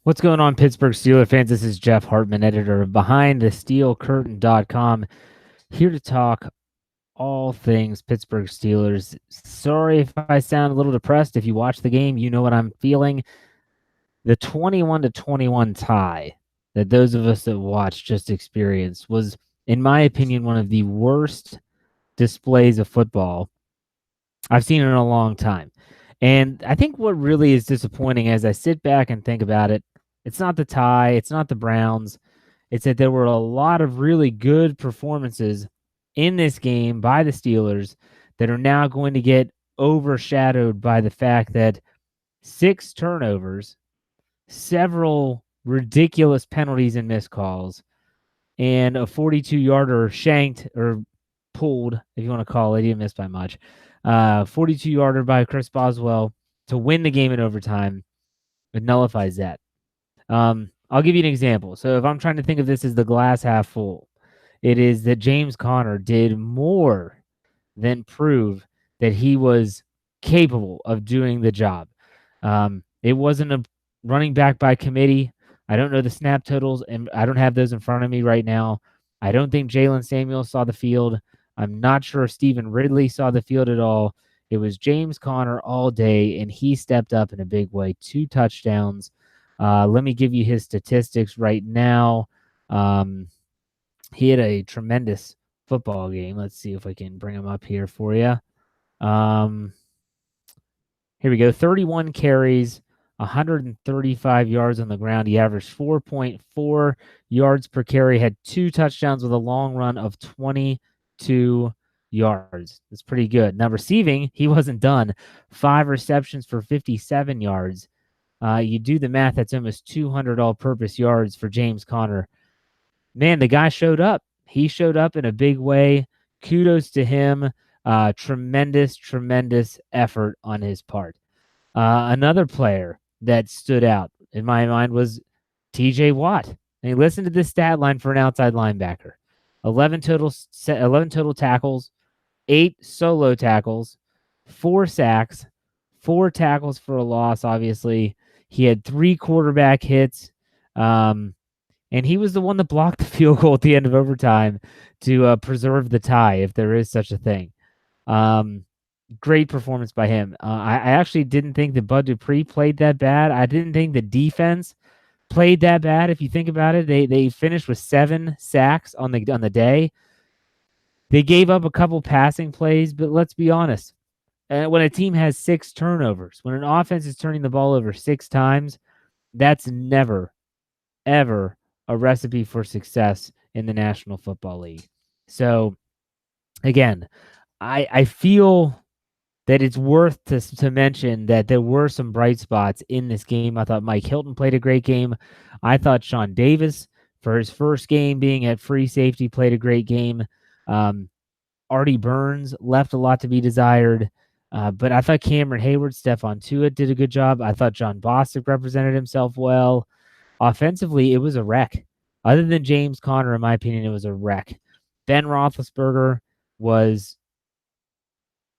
What's going on, Pittsburgh Steelers fans? This is Jeff Hartman, editor of BehindTheSteelCurtain.com, here to talk all things Pittsburgh Steelers. Sorry if I sound a little depressed. If you watch the game, you know what I'm feeling. The 21-21 tie that those of us that watched just experienced was, in my opinion, one of the worst displays of football I've seen in a long time. And I think what really is disappointing as I sit back and think about it, it's not the tie, it's not the Browns. It's that there were a lot of really good performances in this game by the Steelers that are now going to get overshadowed by the fact that 6 turnovers, several ridiculous penalties and missed calls, and a 42-yarder shanked or pulled, if you want to call it. He didn't miss by much. 42-yarder by Chris Boswell to win the game in overtime. It nullifies that. I'll give you an example. So if I'm trying to think of this as the glass half full, it is that James Conner did more than prove that he was capable of doing the job. It wasn't a running back by committee. I don't know the snap totals, and I don't have those in front of me right now. I don't think Jalen Samuels saw the field. I'm not sure if Stephen Ridley saw the field at all. It was James Conner all day, and he stepped up in a big way. 2 touchdowns. Let me give you his statistics right now. He had a tremendous football game. Let's see if I can bring him up here for you. Here we go. 31 carries, 135 yards on the ground. He averaged 4.4 yards per carry, had 2 touchdowns with a long run of 22 yards. That's pretty good. Now, receiving, he wasn't done. 5 receptions for 57 yards. You do the math, that's almost 200 all-purpose yards for James Conner. Man, the guy showed up. He showed up in a big way. Kudos to him. Tremendous, tremendous effort on his part. Another player that stood out in my mind was TJ Watt. And listen to this stat line for an outside linebacker. 11 total tackles, 8 solo tackles, 4 sacks, 4 tackles for a loss, obviously. He had 3 quarterback hits. And he was the one that blocked the field goal at the end of overtime to preserve the tie, if there is such a thing. Great performance by him. I actually didn't think that Bud Dupree played that bad. I didn't think the defense played that bad. If you think about it, they finished with 7 sacks on the day. They gave up a couple passing plays, but let's be honest. When a team has 6 turnovers, when an offense is turning the ball over 6 times, that's never, ever a recipe for success in the National Football League. So, again, I feel that it's worth to mention that there were some bright spots in this game. I thought Mike Hilton played a great game. I thought Sean Davis, for his first game being at free safety, played a great game. Artie Burns left a lot to be desired. But I thought Cameron Hayward, Stephon Tuitt did a good job. I thought John Bostic represented himself well. Offensively, it was a wreck. Other than James Conner, in my opinion, it was a wreck. Ben Roethlisberger was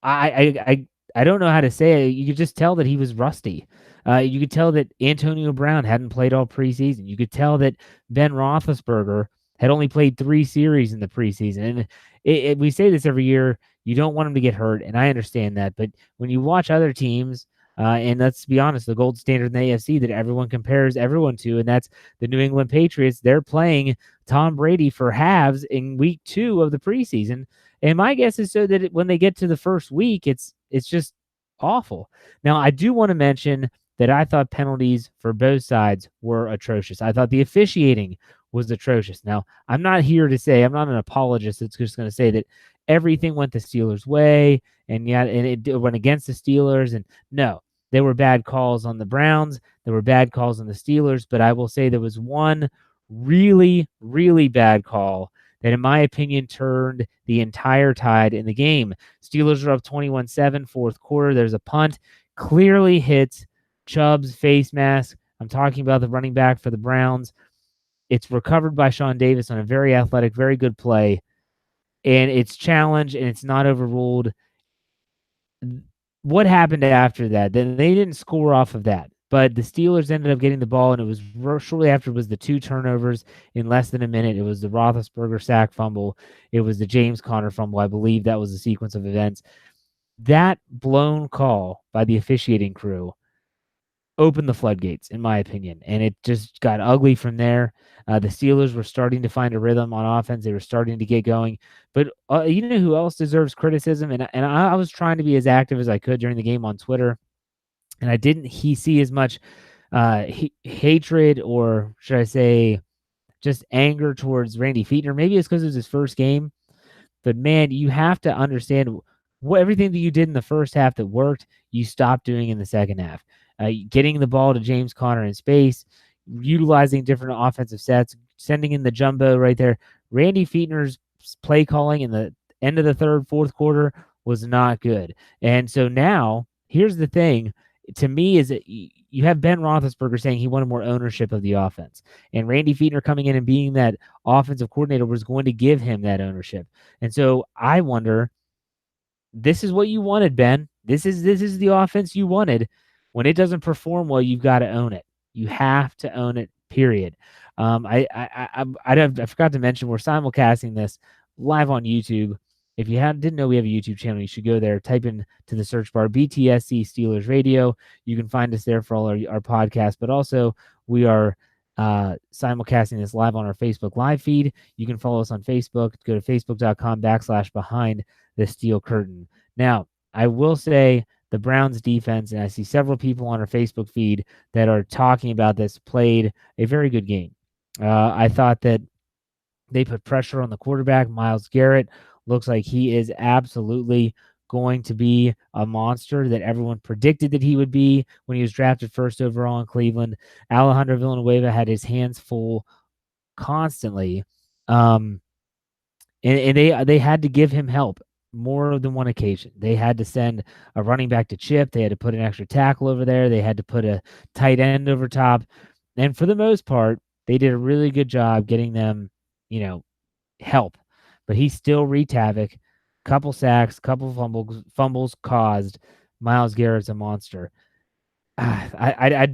I don't know how to say it. You could just tell that he was rusty. You could tell that Antonio Brown hadn't played all preseason. You could tell that Ben Roethlisberger had only played 3 series in the preseason. And we say this every year, you don't want him to get hurt, and I understand that. But when you watch other teams, and let's be honest, the gold standard in the AFC that everyone compares everyone to, and that's the New England Patriots, they're playing Tom Brady for halves in week 2 of the preseason. And my guess is so that when they get to the first week, it's just awful. Now, I do want to mention that I thought penalties for both sides were atrocious. I thought the officiating was atrocious. Now, I'm not here to say, I'm not an apologist that's just going to say that everything went the Steelers' way and it went against the Steelers. And no, there were bad calls on the Browns. There were bad calls on the Steelers. But I will say there was one really, really bad call that, in my opinion, turned the entire tide in the game. Steelers are up 21-7, fourth quarter. There's a punt. Clearly hits Chubb's face mask. I'm talking about the running back for the Browns. It's recovered by Sean Davis on a very athletic, very good play. And it's challenged, and it's not overruled. What happened after that? Then they didn't score off of that. But the Steelers ended up getting the ball, and it was shortly after was the 2 turnovers in less than a minute. It was the Roethlisberger sack fumble. It was the James Conner fumble. I believe that was the sequence of events. That blown call by the officiating crew opened the floodgates, in my opinion, and it just got ugly from there. The Steelers were starting to find a rhythm on offense. They were starting to get going. But you know who else deserves criticism? And I was trying to be as active as I could during the game on Twitter, and I didn't see as much hatred, or should I say just anger towards Randy Fichtner. Maybe it's because it was his first game. But man, you have to understand everything that you did in the first half that worked, you stopped doing in the second half. Getting the ball to James Conner in space, utilizing different offensive sets, sending in the jumbo right there. Randy Fichtner's play calling in the end of the third, fourth quarter was not good. And so now, here's the thing. To me, is that you have Ben Roethlisberger saying he wanted more ownership of the offense, and Randy Fichtner coming in and being that offensive coordinator was going to give him that ownership. And so I wonder, this is what you wanted, Ben. This is the offense you wanted. When it doesn't perform well, you've got to own it. You have to own it. Period. I forgot to mention we're simulcasting this live on YouTube. If you didn't know we have a YouTube channel, you should go there. Type in to the search bar BTSC Steelers Radio. You can find us there for all our podcasts. But also we are simulcasting this live on our Facebook live feed. You can follow us on Facebook. Go to facebook.com/behind the steel curtain. Now, I will say the Browns defense, and I see several people on our Facebook feed that are talking about this, played a very good game. I thought that they put pressure on the quarterback. Myles Garrett looks like he is absolutely going to be a monster that everyone predicted that he would be when he was drafted first overall in Cleveland. Alejandro Villanueva had his hands full constantly. And they had to give him help more than one occasion. They had to send a running back to chip. They had to put an extra tackle over there. They had to put a tight end over top. And for the most part, they did a really good job getting them, help. But he still wreaked havoc. Couple sacks, couple fumbles caused. Myles Garrett's a monster. I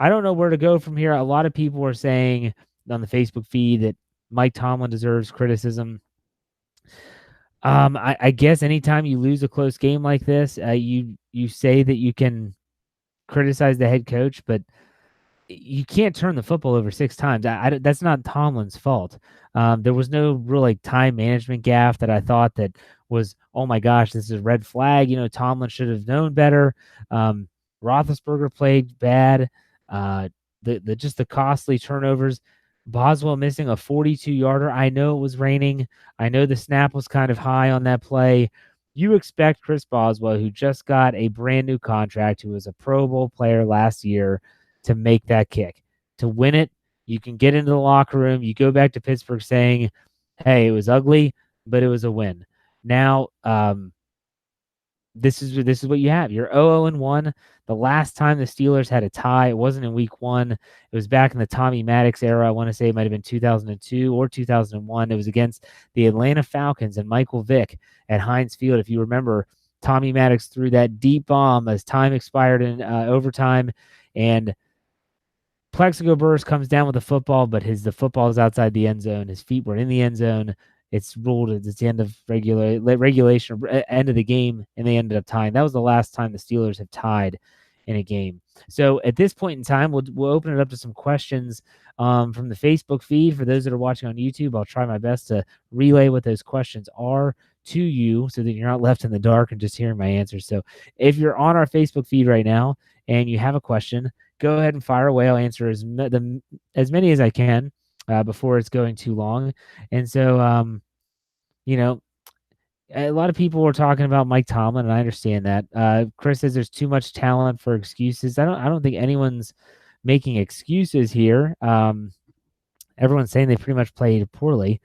don't know where to go from here. A lot of people are saying on the Facebook feed that Mike Tomlin deserves criticism. I guess anytime you lose a close game like this, you say that you can criticize the head coach, but you can't turn the football over 6 times. That's not Tomlin's fault. There was no real time management gaffe that I thought that was, oh my gosh, this is a red flag. Tomlin should have known better. Roethlisberger played bad. The costly turnovers. Boswell missing a 42-yarder. I know it was raining. I know the snap was kind of high on that play. You expect Chris Boswell, who just got a brand new contract, who was a Pro Bowl player last year, to make that kick. To win it, you can get into the locker room. You go back to Pittsburgh saying, hey, it was ugly, but it was a win. Now, this is what you have. You're 0-1. The last time the Steelers had a tie, it wasn't in week 1. It was back in the Tommy Maddox era. I want to say it might have been 2002 or 2001. It was against the Atlanta Falcons and Michael Vick at Heinz Field. If you remember, Tommy Maddox threw that deep bomb as time expired in overtime, and Plexico Burress comes down with the football, but the football is outside the end zone. His feet were in the end zone. It's ruled it's the end of regulation, end of the game, and they ended up tying. That was the last time the Steelers have tied in a game. So at this point in time, we'll open it up to some questions from the Facebook feed. For those that are watching on YouTube, I'll try my best to relay what those questions are to you so that you're not left in the dark and just hearing my answers. So if you're on our Facebook feed right now and you have a question, go ahead and fire away. I'll answer as many as I can before it's going too long. And so, a lot of people were talking about Mike Tomlin, and I understand that. Chris says there's too much talent for excuses. I don't think anyone's making excuses here. Everyone's saying they pretty much played poorly.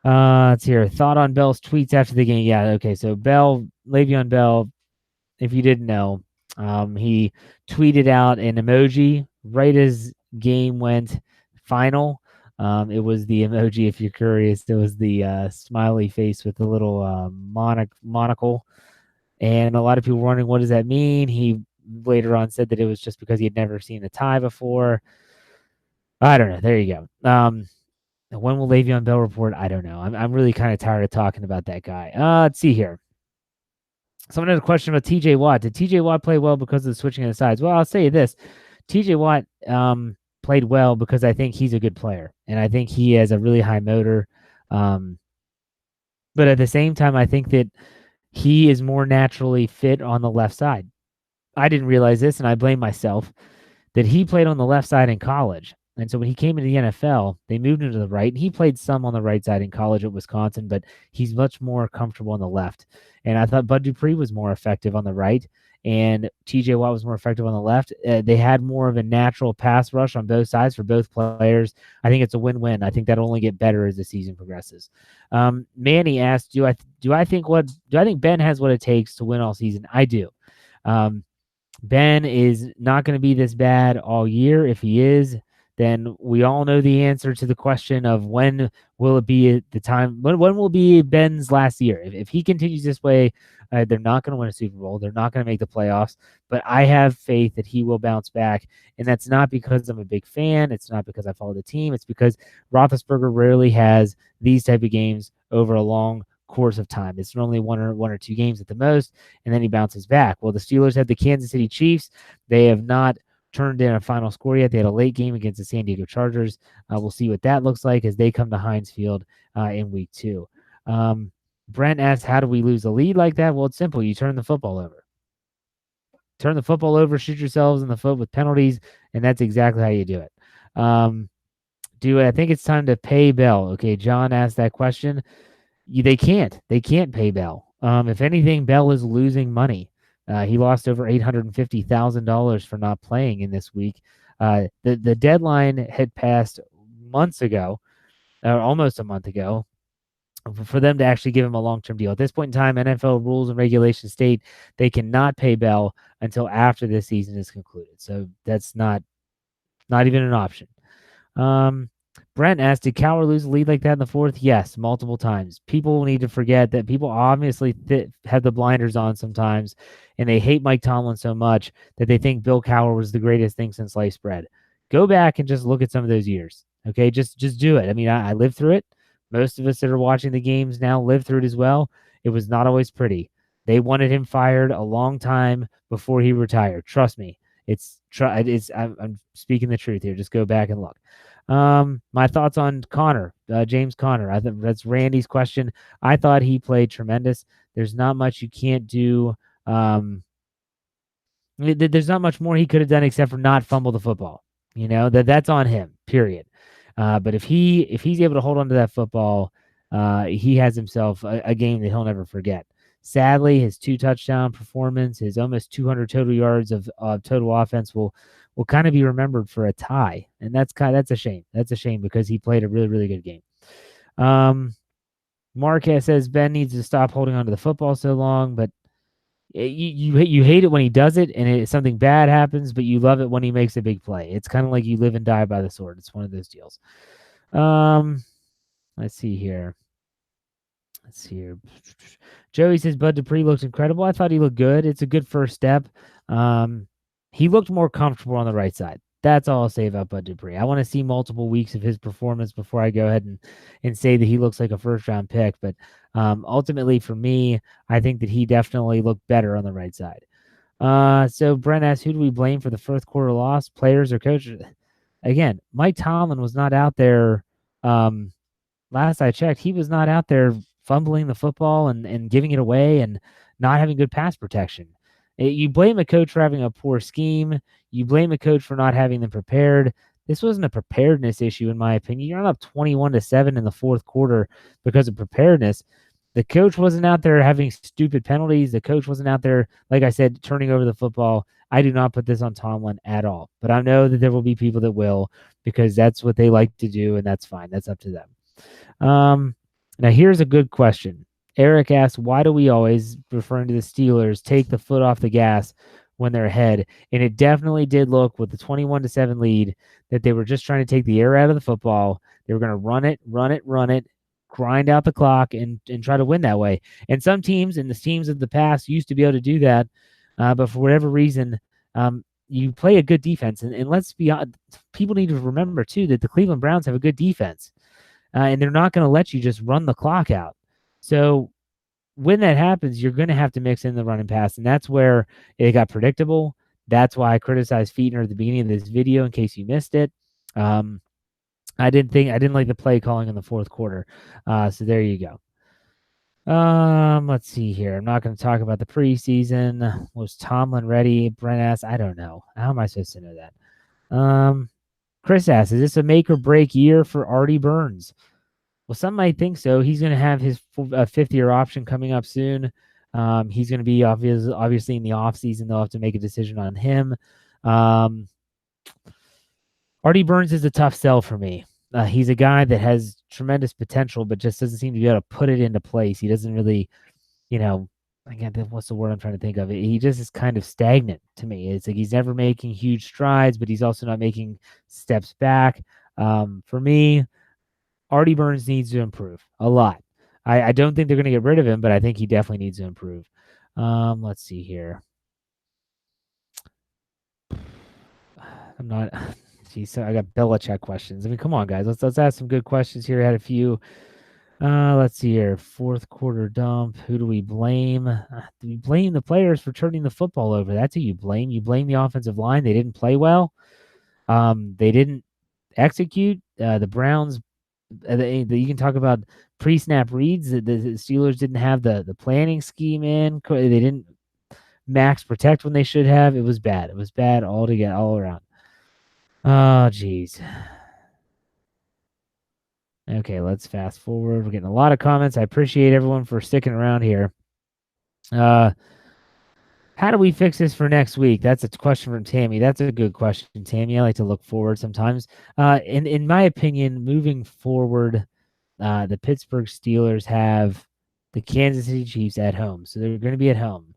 Let's hear thought on Bell's tweets after the game. Yeah, okay. So Le'Veon Bell, if you didn't know, he tweeted out an emoji right as game went final. It was the emoji, if you're curious. It was the smiley face with the little monocle. And a lot of people were wondering, what does that mean? He later on said that it was just because he had never seen a tie before. I don't know. There you go. When will Le'Veon Bell report? I don't know. I'm really kind of tired of talking about that guy. Let's see here. Someone had a question about TJ Watt. Did TJ Watt play well because of the switching of the sides? Well, I'll say this. TJ Watt played well because I think he's a good player, and I think he has a really high motor. But at the same time, I think that he is more naturally fit on the left side. I didn't realize this, and I blame myself, that he played on the left side in college. And so when he came into the NFL, they moved him to the right. And he played some on the right side in college at Wisconsin, but he's much more comfortable on the left. And I thought Bud Dupree was more effective on the right, and TJ Watt was more effective on the left. They had more of a natural pass rush on both sides for both players. I think it's a win-win. I think that'll only get better as the season progresses. Manny asked, "Do I think Ben has what it takes to win all season?" I do. Ben is not going to be this bad all year. If he is, then we all know the answer to the question of when will it be the time, when will be Ben's last year. If he continues this way, they're not going to win a Super Bowl. They're not going to make the playoffs, but I have faith that he will bounce back. And that's not because I'm a big fan. It's not because I follow the team. It's because Roethlisberger rarely has these type of games over a long course of time. It's normally one or two games at the most, and then he bounces back. Well, the Steelers have the Kansas City Chiefs. They have not turned in a final score yet. They had a late game against the San Diego Chargers. We'll see what that looks like as they come to Heinz Field in week 2. Brent asks, how do we lose a lead like that? Well, it's simple. You turn the football over. Turn the football over, shoot yourselves in the foot with penalties, and that's exactly how you do it. I think it's time to pay Bell? Okay, John asked that question. They can't pay Bell. If anything, Bell is losing money. He lost over $850,000 for not playing in this week. The deadline had passed months ago, or almost a month ago, for them to actually give him a long-term deal. At this point in time, NFL rules and regulations state they cannot pay Bell until after this season is concluded. So that's not even an option. Brent asked, did Cowher lose a lead like that in the fourth? Yes, multiple times. People need to forget that people obviously have the blinders on sometimes, and they hate Mike Tomlin so much that they think Bill Cowher was the greatest thing since sliced bread. Go back and just look at some of those years, okay? Just do it. I mean, I lived through it. Most of us that are watching the games now live through it as well. It was not always pretty. They wanted him fired a long time before he retired. Trust me. I'm speaking the truth here. Just go back and look. My thoughts on Connor, James Conner. I think that's Randy's question. I thought he played tremendous. There's not much you can't do. There's not much more he could have done except for not fumble the football. You know, that's on him, period. But if he's able to hold on to that football, he has himself a game that he'll never forget. Sadly, his 2-touchdown performance, his almost 200 total yards of total offense will kind of be remembered for a tie, and that's a shame. That's a shame because he played a really, really good game. Mark says Ben needs to stop holding on to the football so long, but you hate it when he does it and something bad happens, but you love it when he makes a big play. It's kind of like you live and die by the sword. It's one of those deals. Let's see here. Joey says Bud Dupree looks incredible. I thought he looked good. It's a good first step. He looked more comfortable on the right side. That's all I'll say about Bud Dupree. I want to see multiple weeks of his performance before I go ahead and say that he looks like a first-round pick. But ultimately, for me, I think that he definitely looked better on the right side. So Brent asks, who do we blame for the fourth quarter loss, players or coaches? Again, Mike Tomlin was not out there. Last I checked, he was not out there fumbling the football and giving it away and not having good pass protection. You blame a coach for having a poor scheme. You blame a coach for not having them prepared. This wasn't a preparedness issue, in my opinion. You're not up 21-7 in the fourth quarter because of preparedness. The coach wasn't out there having stupid penalties. The coach wasn't out there, like I said, turning over the football. I do not put this on Tomlin at all. But I know that there will be people that will because that's what they like to do, and that's fine. That's up to them. Now, here's a good question. Eric asked, why do we always, referring to the Steelers, take the foot off the gas when they're ahead? And it definitely did look with the 21-7 lead that they were just trying to take the air out of the football. They were going to run it, grind out the clock, and try to win that way. And some teams, and the teams of the past, used to be able to do that. But for whatever reason, You play a good defense, and let's be honest, people need to remember too that the Cleveland Browns have a good defense, and they're not going to let you just run the clock out. So when that happens, you're going to have to mix in the running pass, and that's where it got predictable. That's why I criticized Fiedner at the beginning of this video in case you missed it. I didn't like the play calling in the fourth quarter. So there you go. Let's see here. I'm not going to talk about the preseason. Was Tomlin ready? Brent asks. I don't know. How am I supposed to know that? Chris asks, is this a make or break year for Artie Burns? Well, some might think so. He's going to have his fifth-year option coming up soon. He's going to be obviously in the offseason. They'll have to make a decision on him. Artie Burns is a tough sell for me. He's a guy that has tremendous potential, but just doesn't seem to be able to put it into place. He doesn't really, again, what's the word I'm trying to think of? He just is kind of stagnant to me. It's like he's never making huge strides, but he's also not making steps back. For me, Artie Burns needs to improve a lot. I don't think they're going to get rid of him, but I think he definitely needs to improve. Let's see here. I'm not. Geez, so I got Belichick questions. I mean, come on, guys. Let's ask some good questions here. I had a few. Let's see here. Fourth quarter dump. Who do we blame? Do we blame the players for turning the football over? That's who you blame. You blame the offensive line. They didn't play well. They didn't execute. The Browns. You can talk about pre-snap reads. The Steelers didn't have the planning scheme in. They didn't max protect when they should have. It was bad. It was bad all around. Oh, geez. Okay, let's fast forward. We're getting a lot of comments. I appreciate everyone for sticking around here. How do we fix this for next week? That's a question from Tammy. That's a good question, Tammy. I like to look forward sometimes. In my opinion, moving forward, the Pittsburgh Steelers have the Kansas City Chiefs at home. So they're going to be at home.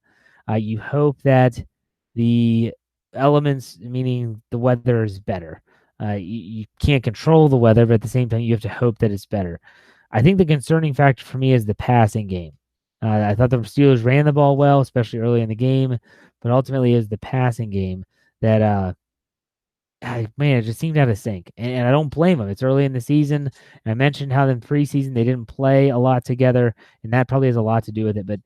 You hope that the elements, meaning the weather, is better. You can't control the weather, but at the same time, you have to hope that it's better. I think the concerning factor for me is the passing game. I thought the Steelers ran the ball well, especially early in the game, but ultimately it was the passing game that it just seemed out of sync. And I don't blame them. It's early in the season. And I mentioned how in preseason they didn't play a lot together, and that probably has a lot to do with it. But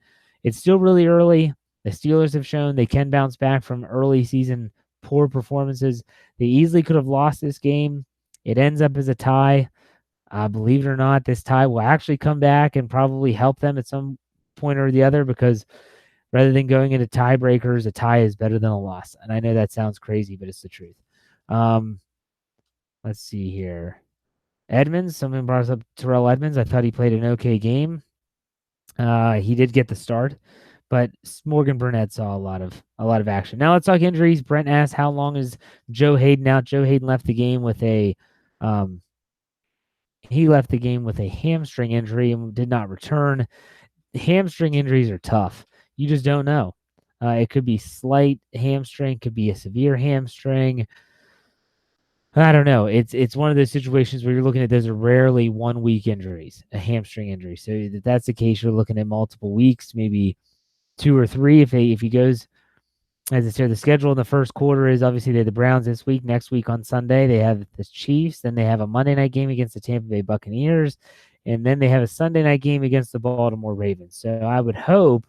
it's still really early. The Steelers have shown they can bounce back from early season poor performances. They easily could have lost this game. It ends up as a tie. Believe it or not, this tie will actually come back and probably help them at some point or the other, because rather than going into tiebreakers, a tie is better than a loss. And I know that sounds crazy, but it's the truth. Let's see here. Edmonds, someone brought up Terrell Edmonds. I thought he played an okay game. He did get the start, but Morgan Burnett saw a lot of action. Now let's talk injuries. Brent asked, how long is Joe Hayden out? Joe Hayden left the game with a hamstring injury and did not return. Hamstring injuries are tough. You just don't know. It could be slight hamstring, could be a severe hamstring. I don't know. It's one of those situations where you're looking at those are rarely 1 week injuries, a hamstring injury. So if that's the case, you're looking at multiple weeks, maybe 2 or 3 if he goes. As I said, the schedule in the first quarter is obviously they have the Browns this week. Next week on Sunday, they have the Chiefs. Then they have a Monday night game against the Tampa Bay Buccaneers. And then they have a Sunday night game against the Baltimore Ravens. So I would hope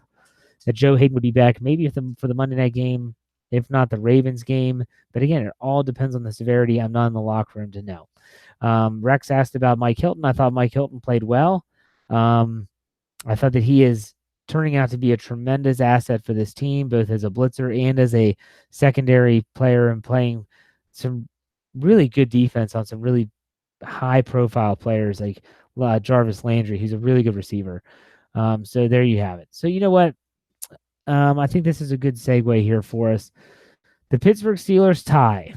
that Joe Hayden would be back maybe for the Monday night game, if not the Ravens game. But again, it all depends on the severity. I'm not in the locker room to know. Rex asked about Mike Hilton. I thought Mike Hilton played well. I thought that he is turning out to be a tremendous asset for this team, both as a blitzer and as a secondary player, and playing some really good defense on some really high-profile players like Jarvis Landry, who's a really good receiver. So there you have it. So you know what? I think this is a good segue here for us. The Pittsburgh Steelers tie,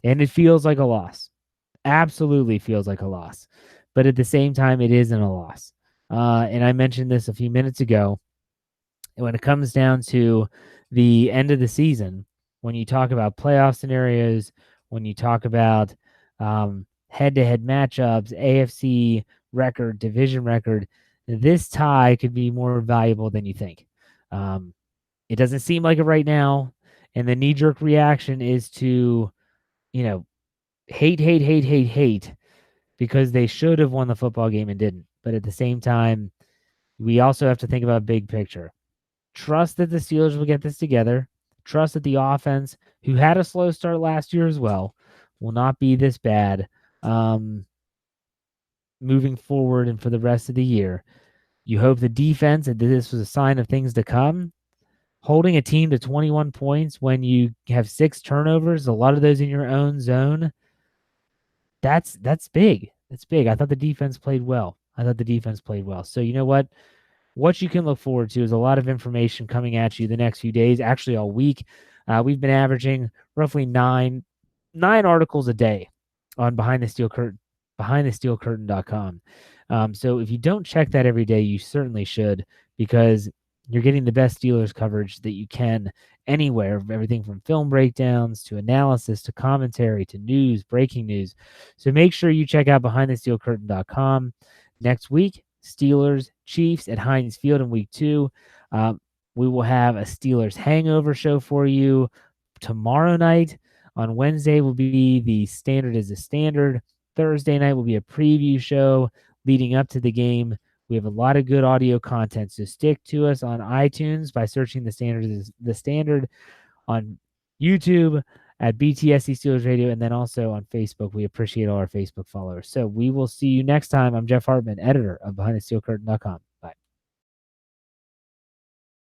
and it feels like a loss. Absolutely feels like a loss. But at the same time, it isn't a loss. And I mentioned this a few minutes ago. When it comes down to the end of the season, when you talk about playoff scenarios, when you talk about head-to-head matchups, AFC record, division record, this tie could be more valuable than you think. It doesn't seem like it right now. And the knee-jerk reaction is to, hate because they should have won the football game and didn't. But at the same time, we also have to think about big picture. Trust that the Steelers will get this together. Trust that the offense, who had a slow start last year as well, will not be this bad moving forward and for the rest of the year. You hope the defense, and this was a sign of things to come, holding a team to 21 points when you have 6 turnovers, a lot of those in your own zone. That's big. That's big. I thought the defense played well. So you know what you can look forward to is a lot of information coming at you the next few days, actually all week. We've been averaging roughly nine articles a day on behindthesteelcurtain.com. So if you don't check that every day, you certainly should, because you're getting the best Steelers coverage that you can anywhere, everything from film breakdowns to analysis to commentary to news, breaking news. So make sure you check out behindthesteelcurtain.com. Next week, Steelers Chiefs at Heinz Field in week 2. We will have a Steelers hangover show for you tomorrow night. On Wednesday will be the Standard is a Standard. Thursday night will be a preview show leading up to the game. We have a lot of good audio content, so stick to us on iTunes by searching the Standard on YouTube at BTSC Steelers Radio, and then also on Facebook. We appreciate all our Facebook followers. So we will see you next time. I'm Jeff Hartman, editor of BehindTheSteelCurtain.com.